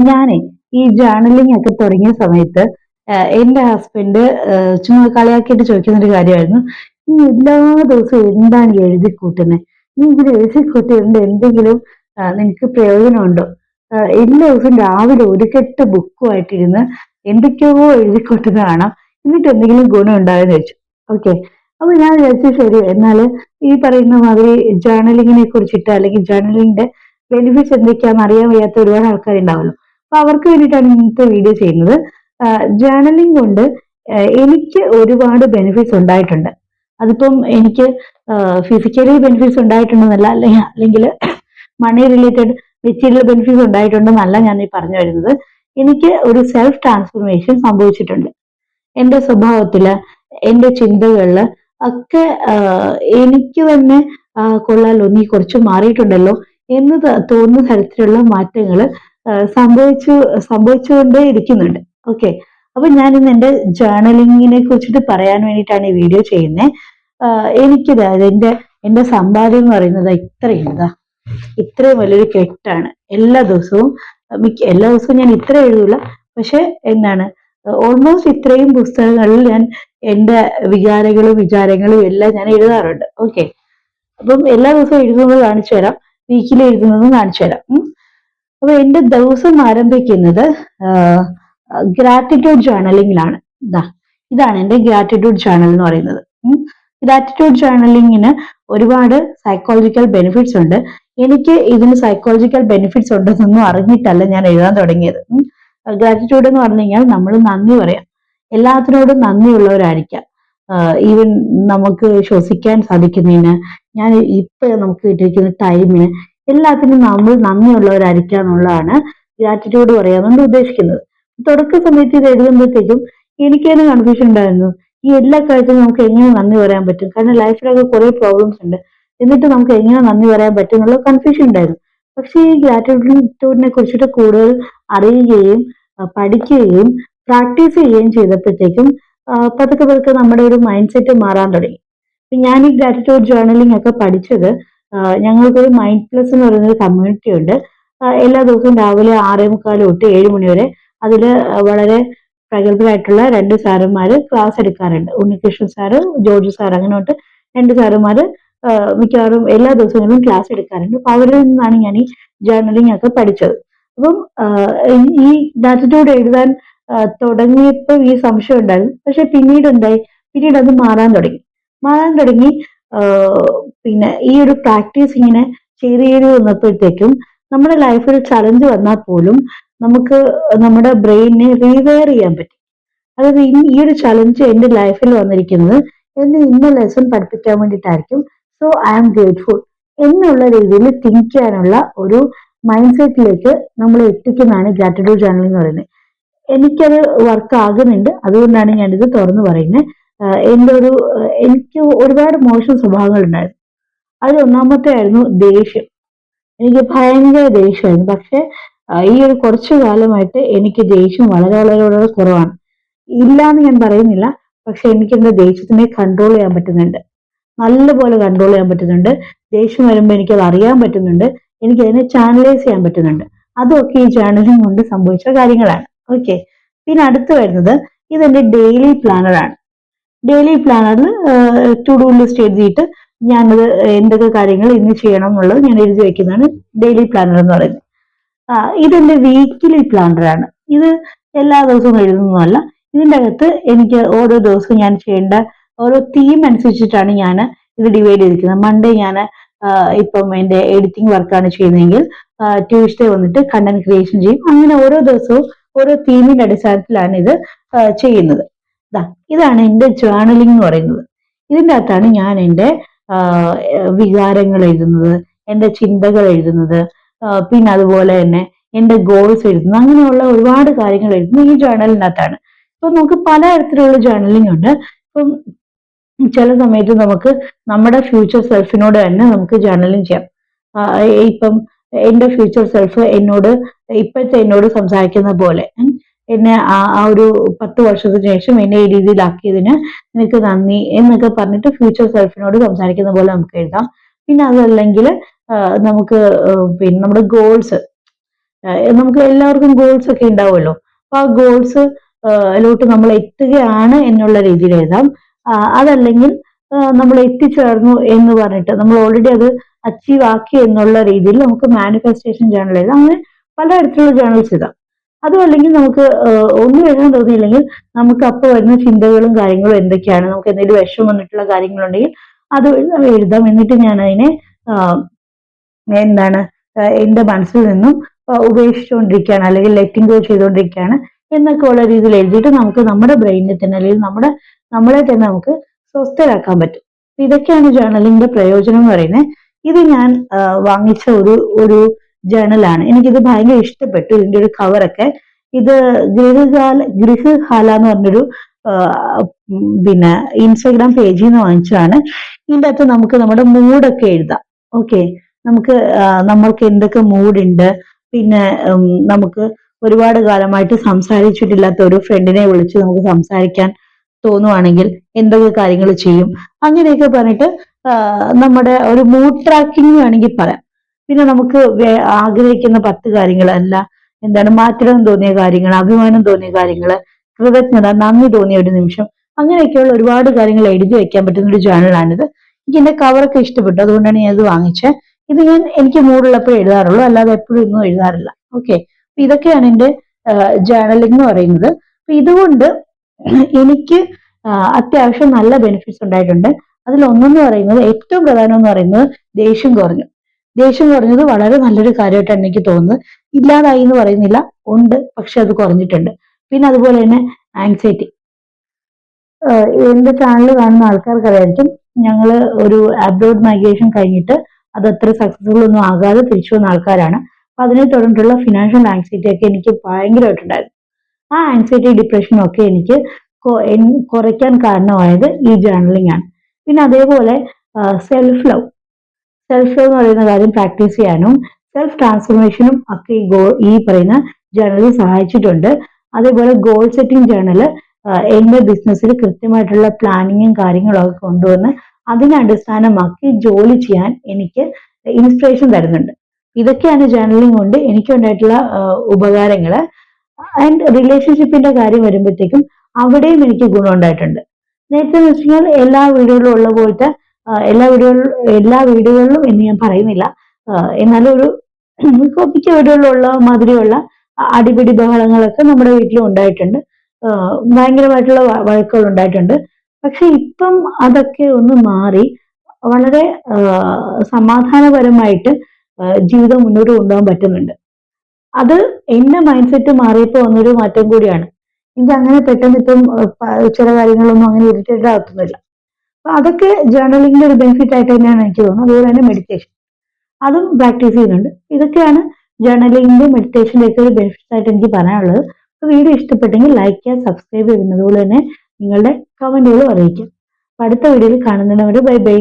ഞാനേ ഈ ജേർണലിംഗ് ഒക്കെ തുടങ്ങിയ സമയത്ത് എന്റെ ഹസ്ബൻഡ് ചുമ്മാ കളിയാക്കിയിട്ട് ചോദിക്കുന്ന ഒരു കാര്യമായിരുന്നു. നീ എല്ലാ ദിവസവും എന്താണ് ഈ എഴുതി കൂട്ടുന്നത്? നീ ഇങ്ങനെ എഴുതി കൂട്ടിയതിന്റെ എന്തെങ്കിലും നിനക്ക് പ്രയോജനമുണ്ടോ? എല്ലാ ദിവസവും രാവിലെ ഒരു കെട്ട് ബുക്കുമായിട്ടിരുന്ന് എന്തൊക്കെയോ എഴുതി കൂട്ടുന്ന കാണാം. എന്നിട്ട് എന്തെങ്കിലും ഗുണം ഉണ്ടായെന്ന് വെച്ചു. ഓക്കെ. അപ്പൊ ഞാൻ വിചാരിച്ചു ശരി എന്നാല് ഈ പറയുന്ന മാതിരി ജേർണലിങ്ങിനെ കുറിച്ചിട്ട് അല്ലെങ്കിൽ ജേർണലിങ്ങിന്റെ ബെനിഫിറ്റ്സ് എന്തൊക്കെയാണെന്ന് അറിയാൻ വയ്യാത്ത ഒരുപാട് ആൾക്കാരുണ്ടാവല്ലോ. അപ്പൊ അവർക്ക് വേണ്ടിയിട്ടാണ് ഇന്നത്തെ വീഡിയോ ചെയ്യുന്നത്. ജേർണലിംഗ് കൊണ്ട് എനിക്ക് ഒരുപാട് ബെനിഫിറ്റ്സ് ഉണ്ടായിട്ടുണ്ട്. അതിപ്പം എനിക്ക് ഫിസിക്കലി ബെനിഫിറ്റ്സ് ഉണ്ടായിട്ടുണ്ടെന്നല്ല, അല്ലെങ്കിൽ മണി റിലേറ്റഡ് മെറ്റീരിയൽ ബെനിഫിറ്റ്സ് ഉണ്ടായിട്ടുണ്ടെന്നല്ല ഞാൻ ഈ പറഞ്ഞു വരുന്നത്. എനിക്ക് ഒരു സെൽഫ് ട്രാൻസ്ഫോർമേഷൻ സംഭവിച്ചിട്ടുണ്ട് എന്റെ സ്വഭാവത്തില്, എന്റെ ചിന്തകളില് ഒക്കെ. എനിക്ക് തന്നെ കൊള്ളാലോ, നീ കുറച്ച് മാറിയിട്ടുണ്ടല്ലോ എന്ന് തോന്നുന്ന തരത്തിലുള്ള മാറ്റങ്ങൾ സംഭവിച്ചുകൊണ്ടേ ഇരിക്കുന്നുണ്ട്. ഓക്കെ. അപ്പൊ ഞാൻ ഇന്ന് എന്റെ ജേർണലിങ്ങിനെ കുറിച്ചിട്ട് പറയാൻ വേണ്ടിയിട്ടാണ് ഈ വീഡിയോ ചെയ്യുന്നത്. എനിക്കിത് എന്റെ സമ്പാദ്യം എന്ന് പറയുന്നത് ഇത്രയും വലിയൊരു കെട്ടാണ്. എല്ലാ ദിവസവും ഞാൻ ഇത്ര എഴുതൂല, പക്ഷെ എന്താണ് ഓൾമോസ്റ്റ് ഇത്രയും പുസ്തകങ്ങളിൽ ഞാൻ എന്റെ വികാരങ്ങളും വിചാരങ്ങളും എല്ലാം ഞാൻ എഴുതാറുണ്ട്. ഓക്കെ. അപ്പം എല്ലാ ദിവസവും എഴുതുന്നത് കാണിച്ചു തരാം, വീക്കിലി എഴുതുന്നതും കാണിച്ചു തരാം. അപ്പൊ എന്റെ ദിവസം ആരംഭിക്കുന്നത് ഗ്രാറ്റിറ്റ്യൂഡ് ജേർണലിംഗിലാണ്. ഇതാണ് എന്റെ ഗ്രാറ്റിറ്റ്യൂഡ് ജേർണൽ എന്ന് പറയുന്നത്. ഗ്രാറ്റിറ്റ്യൂഡ് ജേർണലിങ്ങിന് ഒരുപാട് സൈക്കോളജിക്കൽ ബെനിഫിറ്റ്സ് ഉണ്ട്. എനിക്ക് ഇതിന് സൈക്കോളജിക്കൽ ബെനിഫിറ്റ്സ് ഉണ്ടെന്നൊന്നും അറിഞ്ഞിട്ടല്ല ഞാൻ എഴുതാൻ തുടങ്ങിയത്. ഗ്രാറ്റിറ്റ്യൂഡ് എന്ന് പറഞ്ഞു കഴിഞ്ഞാൽ നമ്മൾ നന്ദി പറയാം, എല്ലാത്തിനോടും നന്ദിയുള്ളവരായിരിക്കാം. ഈവൻ നമുക്ക് ശ്വസിക്കാൻ സാധിക്കുന്നതിന്, ഞാൻ ഇപ്പൊ നമുക്ക് കിട്ടിയിരിക്കുന്ന ടൈമിന്, എല്ലാത്തിനും നമ്മൾ നന്ദിയുള്ളവരായിരിക്കുക എന്നുള്ളതാണ് ഗ്രാറ്റിറ്റ്യൂഡ് പറയാന്നുകൊണ്ട് ഉദ്ദേശിക്കുന്നത്. തുടക്ക സമയത്ത് ഇത് എഴുതുമ്പോഴത്തേക്കും എനിക്ക് തന്നെ കൺഫ്യൂഷൻ ഉണ്ടായിരുന്നു. ഈ എല്ലാ കാര്യത്തിനും നമുക്ക് എങ്ങനെ നന്ദി പറയാൻ പറ്റും? കാരണം ലൈഫിലൊക്കെ കുറെ പ്രോബ്ലംസ് ഉണ്ട്, എന്നിട്ട് നമുക്ക് എങ്ങനെ നന്ദി പറയാൻ പറ്റും എന്നുള്ള കൺഫ്യൂഷൻ ഉണ്ടായിരുന്നു. പക്ഷേ ഈ ഗ്രാറ്റിറ്റ്യൂഡിനെ കുറിച്ചിട്ട് കൂടുതൽ അറിയുകയും പഠിക്കുകയും പ്രാക്ടീസ് ചെയ്യുകയും ചെയ്തപ്പോഴത്തേക്കും പതുക്കെ പതുക്കെ നമ്മുടെ ഒരു മൈൻഡ് സെറ്റ് മാറാൻ തുടങ്ങി. ഞാൻ ഈ ഗ്രാറ്റിറ്റ്യൂഡ് ജേർണലിംഗ് ഒക്കെ പഠിച്ചത്, ഞങ്ങൾക്കൊരു മൈൻഡ് പ്ലസ് എന്ന് പറയുന്ന ഒരു കമ്മ്യൂണിറ്റി ഉണ്ട്. എല്ലാ ദിവസവും രാവിലെ 6:45 തൊട്ട് 7 മണി വരെ അതില് വളരെ പ്രഗത്ഭരായിട്ടുള്ള 2 സാറന്മാര് ക്ലാസ് എടുക്കാറുണ്ട്. ഉണ്ണികൃഷ്ണൻ സാറ്, ജോർജ് സാർ, അങ്ങനെ തൊട്ട് 2 സാറന്മാര് മിക്കവാറും എല്ലാ ദിവസങ്ങളിലും ക്ലാസ് എടുക്കാറുണ്ട്. അപ്പൊ അവരിൽ നിന്നാണ് ഞാൻ ഈ ജേർണലിംഗ് ഒക്കെ പഠിച്ചത്. അപ്പം ഈ ഗ്രാറ്റിറ്റ്യൂഡ് എഴുതാൻ തുടങ്ങിയപ്പോൾ ഈ സംശയം ഉണ്ടായിരുന്നു. പക്ഷെ പിന്നീട് അത് മാറാൻ തുടങ്ങി. പിന്നെ ഈ ഒരു പ്രാക്ടീസ് ഇങ്ങനെ ചെയ്ത് വന്നപ്പോഴത്തേക്കും നമ്മുടെ ലൈഫിൽ ചലഞ്ച് വന്നാൽ പോലും നമുക്ക് നമ്മുടെ ബ്രെയിനിനെ റീവെയർ ചെയ്യാൻ പറ്റും. അതായത് ഈ ഒരു ചലഞ്ച് എന്റെ ലൈഫിൽ വന്നിരിക്കുന്നത് എന്നെ ഇന്ന ലെസൺ പഠിപ്പിക്കാൻ വേണ്ടിയിട്ടായിരിക്കും, സോ ഐ ആം ഗ്രേറ്റ്ഫുൾ എന്നുള്ള രീതിയിൽ തിങ്ക് ചെയ്യാനുള്ള ഒരു മൈൻഡ് സെറ്റിലേക്ക് നമ്മൾ എത്തിക്കുന്നതാണ് ഗ്രാറ്റിറ്റ്യൂഡ് ജേർണലിംഗ് എന്ന് പറയുന്നത്. എനിക്കത് വർക്ക് ആകുന്നുണ്ട്, അതുകൊണ്ടാണ് ഞാനിത് തുറന്നു പറയുന്നത്. എനിക്ക് ഒരുപാട് മോശം സ്വഭാവങ്ങൾ ഉണ്ടായിരുന്നു. അതിൽ ഒന്നാമത്തെ ആയിരുന്നു ദേഷ്യം. എനിക്ക് ഭയങ്കര ദേഷ്യമായിരുന്നു. പക്ഷെ ഈ ഒരു കുറച്ചു കാലമായിട്ട് എനിക്ക് ദേഷ്യം വളരെ വളരെ വളരെ കുറവാണ്. ഇല്ല എന്ന് ഞാൻ പറയുന്നില്ല, പക്ഷെ എനിക്ക് എന്റെ ദേഷ്യത്തിനെ കൺട്രോൾ ചെയ്യാൻ പറ്റുന്നുണ്ട്, നല്ലപോലെ കൺട്രോൾ ചെയ്യാൻ പറ്റുന്നുണ്ട്. ദേഷ്യം വരുമ്പോൾ എനിക്ക് അത് അറിയാൻ പറ്റുന്നുണ്ട്, എനിക്ക് അതിനെ ചാനലൈസ് ചെയ്യാൻ പറ്റുന്നുണ്ട്. അതൊക്കെ ഈ ജേർണലിംഗ് കൊണ്ട് സംഭവിച്ച കാര്യങ്ങളാണ്. ഓക്കെ. പിന്നെ അടുത്ത് വരുന്നത് ഇതെന്റെ ഡെയിലി പ്ലാനറാണ്. ഡെയിലി പ്ലാനറിൽ ടു ഡു ലിസ്റ്റ് എഴുതിയിട്ട് ഞാനത് എന്തൊക്കെ കാര്യങ്ങൾ ഇന്ന് ചെയ്യണം എന്നുള്ളത് ഞാൻ എഴുതി വെക്കുന്നതാണ് ഡെയിലി പ്ലാനർ എന്ന് പറയുന്നത്. ഇതെന്റെ വീക്കിലി പ്ലാനറാണ്. ഇത് എല്ലാ ദിവസവും എഴുതുന്നതല്ല. ഇതിൻ്റെ അകത്ത് എനിക്ക് ഓരോ ദിവസവും ഞാൻ ചെയ്യേണ്ട ഓരോ തീം അനുസരിച്ചിട്ടാണ് ഞാൻ ഇത് ഡിവൈഡ് ചെയ്തിരിക്കുന്നത്. മൺഡേ ഞാൻ ഇപ്പം എന്റെ എഡിറ്റിംഗ് വർക്കാണ് ചെയ്യുന്നതെങ്കിൽ ട്യൂസ്ഡേ വന്നിട്ട് കണ്ടന്റ് ക്രിയേഷൻ ചെയ്യും. അങ്ങനെ ഓരോ ദിവസവും ഓരോ തീമിന്റെ അടിസ്ഥാനത്തിലാണ് ഇത് ചെയ്യുന്നത്. ഇതാണ് എന്റെ ജേർണലിംഗ് എന്ന് പറയുന്നത്. ഇതിൻ്റെ അകത്താണ് ഞാൻ എൻ്റെ വികാരങ്ങൾ എഴുതുന്നത്, എൻ്റെ ചിന്തകൾ എഴുതുന്നത്, പിന്നെ അതുപോലെ തന്നെ എന്റെ ഗോൾസ് എഴുതുന്നത്, അങ്ങനെയുള്ള ഒരുപാട് കാര്യങ്ങൾ എഴുതുന്നത് ഈ ജേർണലിനകത്താണ്. ഇപ്പൊ നമുക്ക് പലതരത്തിലുള്ള ജേർണലിംഗ് ഉണ്ട്. ഇപ്പം ചില സമയത്ത് നമുക്ക് നമ്മുടെ ഫ്യൂച്ചർ സെൽഫിനോട് തന്നെ നമുക്ക് ജേർണലിംഗ് ചെയ്യാം. ഇപ്പം എന്റെ ഫ്യൂച്ചർ സെൽഫ് ഇപ്പോഴത്തെ എന്നോട് സംസാരിക്കുന്ന പോലെ, എന്നെ ആ ഒരു 10 വർഷത്തിന് ശേഷം എന്നെ ഈ രീതിയിലാക്കിയതിന് നിനക്ക് നന്ദി എന്നൊക്കെ പറഞ്ഞിട്ട് ഫ്യൂച്ചർ സെൽഫിനോട് സംസാരിക്കുന്ന പോലെ നമുക്ക് എഴുതാം. പിന്നെ അതല്ലെങ്കിൽ നമുക്ക് പിന്നെ നമ്മുടെ ഗോൾസ് നമുക്ക് എല്ലാവർക്കും ഗോൾസ് ഒക്കെ ഉണ്ടാവുമല്ലോ. അപ്പൊ ആ ഗോൾസ് ലോട്ട് നമ്മൾ എത്തുകയാണ് എന്നുള്ള രീതിയിൽ എഴുതാം. അതല്ലെങ്കിൽ നമ്മൾ എത്തിച്ചേർന്നു എന്ന് പറഞ്ഞിട്ട് നമ്മൾ ഓൾറെഡി അത് അച്ചീവ് ആക്കി എന്നുള്ള രീതിയിൽ നമുക്ക് മാനിഫെസ്റ്റേഷൻ ജേണൽ എഴുതാം. അങ്ങനെ പലതരത്തിലുള്ള ജേണൽസ് ഇതാം. അതും അല്ലെങ്കിൽ നമുക്ക് ഒന്നും എഴുതാൻ തോന്നിയില്ലെങ്കിൽ നമുക്ക് അപ്പോൾ വരുന്ന ചിന്തകളും കാര്യങ്ങളും എന്തൊക്കെയാണ്, നമുക്ക് എന്തെങ്കിലും വിഷം വന്നിട്ടുള്ള കാര്യങ്ങളുണ്ടെങ്കിൽ അത് എഴുതാം. എന്നിട്ട് ഞാൻ അതിനെ എന്താണ് എന്റെ മനസ്സിൽ നിന്നും ഉപേക്ഷിച്ചുകൊണ്ടിരിക്കുകയാണ് അല്ലെങ്കിൽ ലെറ്റിംഗ് ഗോ ചെയ്തുകൊണ്ടിരിക്കുകയാണ് എന്നൊക്കെ ഉള്ള രീതിയിൽ എഴുതിയിട്ട് നമുക്ക് നമ്മുടെ ബ്രെയിനിനെ തന്നെ അല്ലെങ്കിൽ നമ്മളെ തന്നെ നമുക്ക് സ്വസ്ഥരാക്കാൻ പറ്റും. ഇതൊക്കെയാണ് ജേർണലിന്റെ പ്രയോജനം എന്ന് പറയുന്നത്. ഇത് ഞാൻ വാങ്ങിച്ച ഒരു ജേർണലാണ്. എനിക്കിത് ഭയങ്കര ഇഷ്ടപ്പെട്ടു. ഇതിന്റെ ഒരു കവറൊക്കെ ഇത് ഗൃഹഹാല എന്ന് പറഞ്ഞൊരു പിന്നെ ഇൻസ്റ്റാഗ്രാം പേജിൽ നിന്ന് വാങ്ങിച്ചതാണ്. ഇതിന്റെ അകത്ത് നമുക്ക് നമ്മുടെ മൂഡൊക്കെ എഴുതാം. ഓക്കെ, നമുക്ക് നമ്മൾക്ക് എന്തൊക്കെ മൂഡുണ്ട്, പിന്നെ നമുക്ക് ഒരുപാട് കാലമായിട്ട് സംസാരിച്ചിട്ടില്ലാത്ത ഒരു ഫ്രണ്ടിനെ വിളിച്ച് നമുക്ക് സംസാരിക്കാൻ തോന്നുവാണെങ്കിൽ എന്തൊക്കെ കാര്യങ്ങൾ ചെയ്യും, അങ്ങനെയൊക്കെ പറഞ്ഞിട്ട് നമ്മുടെ ഒരു മൂഡ് ട്രാക്കിംഗ് വേണമെങ്കിൽ പറയാം. പിന്നെ നമുക്ക് ആഗ്രഹിക്കുന്ന 10 കാര്യങ്ങൾ അല്ല, എന്താണ് മാറ്റണം തോന്നിയ കാര്യങ്ങൾ, അഭിമാനം തോന്നിയ കാര്യങ്ങൾ, കൃതജ്ഞത, നന്ദി തോന്നിയ ഒരു നിമിഷം, അങ്ങനെയൊക്കെയുള്ള ഒരുപാട് കാര്യങ്ങൾ എഴുതി വെക്കാൻ പറ്റുന്ന ഒരു ജേണലാണിത്. എനിക്ക് എന്റെ കവറൊക്കെ ഇഷ്ടപ്പെട്ടു, അതുകൊണ്ടാണ് ഞാൻ ഇത് വാങ്ങിച്ചത്. ഇത് ഞാൻ എനിക്ക് മൂടുള്ളപ്പോൾ എഴുതാറുള്ളൂ, അല്ലാതെ എപ്പോഴും ഒന്നും എഴുതാറില്ല. ഓക്കെ, ഇതൊക്കെയാണ് എന്റെ ജേണലിംഗ് എന്ന് പറയുന്നത്. അപ്പൊ ഇതുകൊണ്ട് എനിക്ക് അത്യാവശ്യം നല്ല ബെനിഫിറ്റ്സ് ഉണ്ടായിട്ടുണ്ട്. അതിൽ ഒന്നെന്ന് പറയുന്നത്, ഏറ്റവും പ്രധാനം എന്ന് പറയുന്നത് ദേഷ്യം കുറഞ്ഞു. ദേഷ്യം കുറഞ്ഞത് വളരെ നല്ലൊരു കാര്യമായിട്ടാണ് എനിക്ക് തോന്നുന്നത്. ഇല്ലാതായി എന്ന് പറയുന്നില്ല, ഉണ്ട്, പക്ഷെ അത് കുറഞ്ഞിട്ടുണ്ട്. പിന്നെ അതുപോലെ തന്നെ ആങ്സൈറ്റി. എന്റെ ചാനൽ കാണുന്ന ആൾക്കാർക്ക് അറിയായിരിക്കും, ഞങ്ങള് ഒരു അബ്രോഡ് മൈഗ്രേഷൻ കഴിഞ്ഞിട്ട് അത് അത്ര സക്സസ്ഫുൾ ഒന്നും ആകാതെ തിരിച്ചു വന്ന ആൾക്കാരാണ്. അപ്പൊ അതിനെ തുടർന്നിട്ടുള്ള ഫിനാൻഷ്യൽ ആങ്സൈറ്റി ഒക്കെ എനിക്ക് ഭയങ്കരമായിട്ടുണ്ടായിരുന്നു. ആ ആങ്സൈറ്റി ഡിപ്രഷനും ഒക്കെ എനിക്ക് കുറയ്ക്കാൻ കാരണമായത് ഈ ജേർണലിംഗ് ആണ്. പിന്നെ അതേപോലെ സെൽഫ് ലവ് എന്ന് പറയുന്ന കാര്യം പ്രാക്ടീസ് ചെയ്യാനും സെൽഫ് ട്രാൻസ്ഫോർമേഷനും ഒക്കെ ഈ പറയുന്ന ജേർണലിൽ സഹായിച്ചിട്ടുണ്ട്. അതേപോലെ ഗോൾ സെറ്റിംഗ് ജേർണൽ എന്റെ ബിസിനസ്സിൽ കൃത്യമായിട്ടുള്ള പ്ലാനിങ്ങും കാര്യങ്ങളും ഒക്കെ കൊണ്ടുവന്ന് അതിനെ അടിസ്ഥാനമാക്കി ജോലി ചെയ്യാൻ എനിക്ക് ഇൻസ്പിറേഷൻ തരുന്നുണ്ട്. ഇതൊക്കെയാണ് ജേർണലിംഗ് കൊണ്ട് എനിക്കുണ്ടായിട്ടുള്ള ഉപകാരങ്ങള്. ആൻഡ് റിലേഷൻഷിപ്പിന്റെ കാര്യം വരുമ്പോഴത്തേക്കും അവിടെയും എനിക്ക് ഗുണം ഉണ്ടായിട്ടുണ്ട്. നേരത്തെ എന്ന് വെച്ച് കഴിഞ്ഞാൽ എല്ലാ വീടുകളിലും ഉള്ള പോലത്തെ എല്ലാ വീടുകളിലും എന്ന് ഞാൻ പറയുന്നില്ല, എന്നാലും ഒരു മിക്ക വീടുകളിലും ഉള്ള മാതിരിയുള്ള അടിപിടി ബഹളങ്ങളൊക്കെ നമ്മുടെ വീട്ടിലും ഉണ്ടായിട്ടുണ്ട്. ഭയങ്കരമായിട്ടുള്ള വഴക്കുകൾ ഉണ്ടായിട്ടുണ്ട്. പക്ഷെ ഇപ്പം അതൊക്കെ ഒന്ന് മാറി വളരെ സമാധാനപരമായിട്ട് ജീവിതം മുന്നോട്ട് കൊണ്ടുപോകാൻ പറ്റുന്നുണ്ട്. അത് എന്റെ മൈൻഡ് സെറ്റ് മാറിയപ്പോൾ വന്നൊരു മാറ്റം കൂടിയാണ്. എനിക്ക് അങ്ങനെ പെട്ടെന്ന് ഇപ്പം ചില കാര്യങ്ങളൊന്നും അങ്ങനെ ഇറിറ്റേറ്റഡ് ആകുന്നില്ല. അപ്പൊ അതൊക്കെ ജേർണലിംഗിന്റെ ഒരു ബെനിഫിറ്റ് ആയിട്ട് തന്നെയാണ് എനിക്ക് തോന്നുന്നത്. അതുപോലെ തന്നെ മെഡിറ്റേഷൻ, അതും പ്രാക്ടീസ് ചെയ്യുന്നുണ്ട്. ഇതൊക്കെയാണ് ജേർണലിംഗിന്റെ മെഡിറ്റേഷന്റെ ഒക്കെ ഒരു ബെനിഫിറ്റ്സ് ആയിട്ട് എനിക്ക് പറയാനുള്ളത്. അപ്പൊ വീഡിയോ ഇഷ്ടപ്പെട്ടെങ്കിൽ ലൈക്ക് ചെയ്യുക, സബ്സ്ക്രൈബ് ചെയ്യുന്നത്, അതുപോലെ തന്നെ നിങ്ങളുടെ കമന്റുകൾ അറിയിക്കുക. അടുത്ത വീഡിയോയിൽ കാണുന്നതിന് വരെ ബൈ ബൈ.